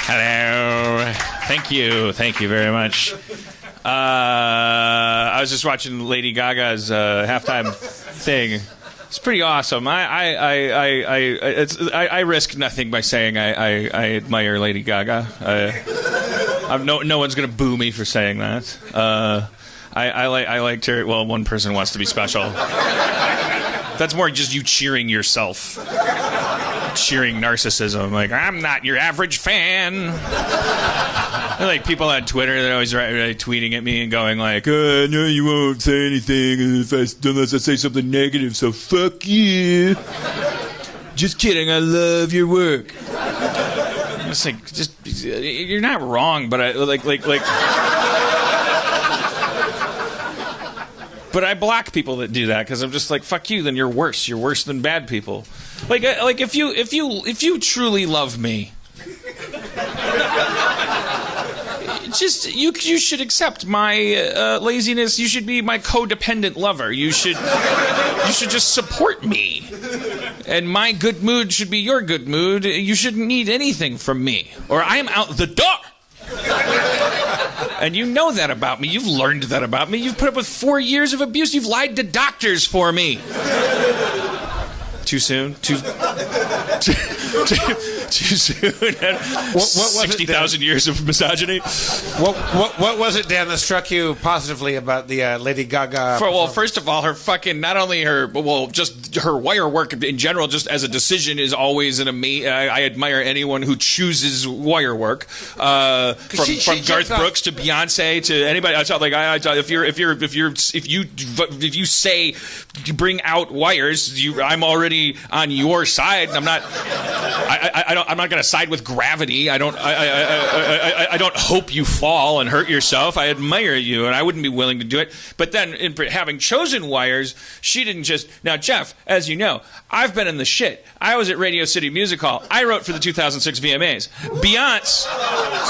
Hello. Thank you very much. I was just watching Lady Gaga's halftime thing. It's pretty awesome. I risk nothing by saying I admire Lady Gaga. No one's gonna boo me for saying that. I liked her. Well, one person wants to be special. That's more just you cheering yourself. Cheering narcissism. Like, I'm not your average fan. Like, people on Twitter, they're always tweeting at me and going like, no, you won't say anything unless I say something negative, so fuck you. Just kidding, I love your work. It's like, you're not wrong, but But I block people that do that because I'm just like, fuck you. Then you're worse. You're worse than bad people. Like if you truly love me, just you should accept my laziness. You should be my codependent lover. You should just support me, and my good mood should be your good mood. You shouldn't need anything from me, or I'm out the door. And you know that about me. You've learned that about me. You've put up with 4 years of abuse. You've lied to doctors for me. Too soon? Too soon? 60,000 years of misogyny? What was it, Dan, that struck you positively about the Lady Gaga? First of all, her fucking, not only her, just her wire work in general, just as a decision, is always an amazing. I admire anyone who chooses wire work. From Garth Brooks to Beyonce to anybody. If you say bring out wires, I'm already on your side. I'm not going to side with gravity. I don't hope you fall and hurt yourself. I admire you, and I wouldn't be willing to do it. But then, in having chosen wires, she didn't just. Now, Jeff, as you know, I've been in the shit. I was at Radio City Music Hall. I wrote for the 2006 VMAs. Beyonce,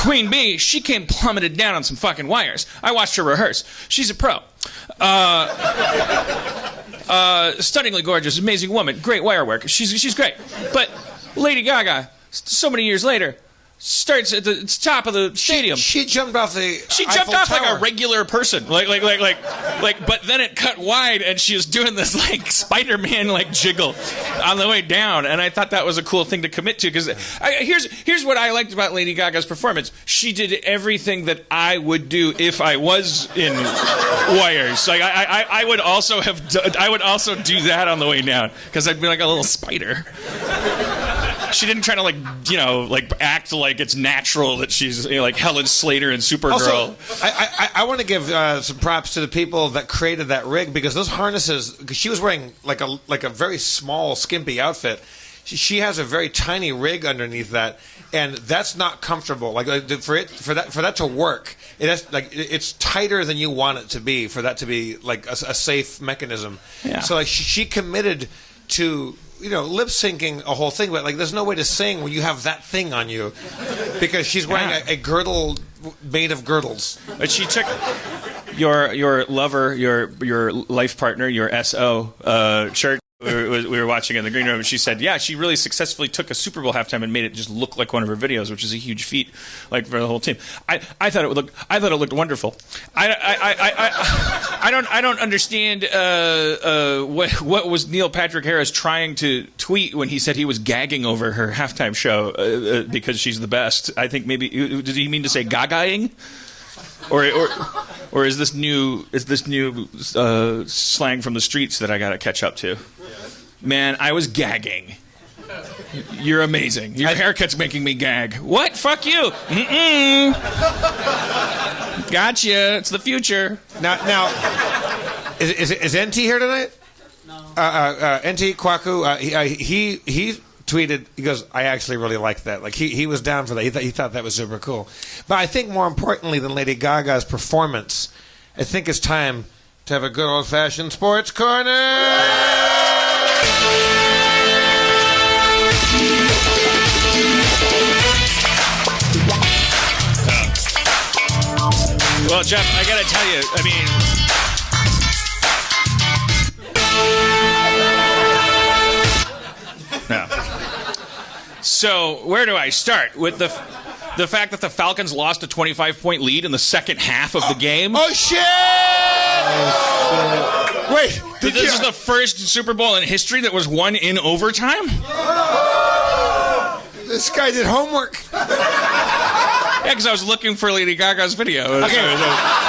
Queen Bee, she came plummeted down on some fucking wires. I watched her rehearse. She's a pro. Stunningly gorgeous, amazing woman, great wire work. She's great. But Lady Gaga, so many years later, starts at the top of the stadium. She jumped off the. She jumped off like a regular person, like. But then it cut wide, and she was doing this like Spider-Man like jiggle on the way down, and I thought that was a cool thing to commit to. Because here's what I liked about Lady Gaga's performance: she did everything that I would do if I was in wires. Like I would also do that on the way down because I'd be like a little spider. She didn't try to act like it's natural that she's like Helen Slater and Supergirl. Also, I want to give some props to the people that created that rig, because those harnesses. Because she was wearing like a very small, skimpy outfit. She has a very tiny rig underneath that, and that's not comfortable. Like for that to work, it's tighter than you want it to be for that to be like a safe mechanism. Yeah. So like she committed to. Lip syncing a whole thing, but like, there's no way to sing when you have that thing on you, because she's wearing a girdle made of girdles. But she took your lover, your life partner, your SO shirt. We were watching in the green room, and she said, "Yeah, she really successfully took a Super Bowl halftime and made it just look like one of her videos, which is a huge feat, like for the whole team." I thought it looked wonderful. I don't understand what was Neil Patrick Harris trying to tweet when he said he was gagging over her halftime show because she's the best. I think maybe did he mean to say gagaing? Or is this new slang from the streets that I gotta catch up to? Man, I was gagging. You're amazing. Your haircut's making me gag. What? Fuck you. Gotcha. It's the future. Now, is NT here tonight? No. NT Kwaku. He tweeted. He goes, "I actually really like that." Like he was down for that. He thought that was super cool. But I think more importantly than Lady Gaga's performance, I think it's time to have a good old-fashioned sports corner. Well, Jeff, I gotta tell you, No. So, where do I start? With the The fact that the Falcons lost a 25-point lead in the second half of the game. Oh, shit! Wait, This is the first Super Bowl in history that was won in overtime? This guy did homework. Yeah, because I was looking for Lady Gaga's video. Okay.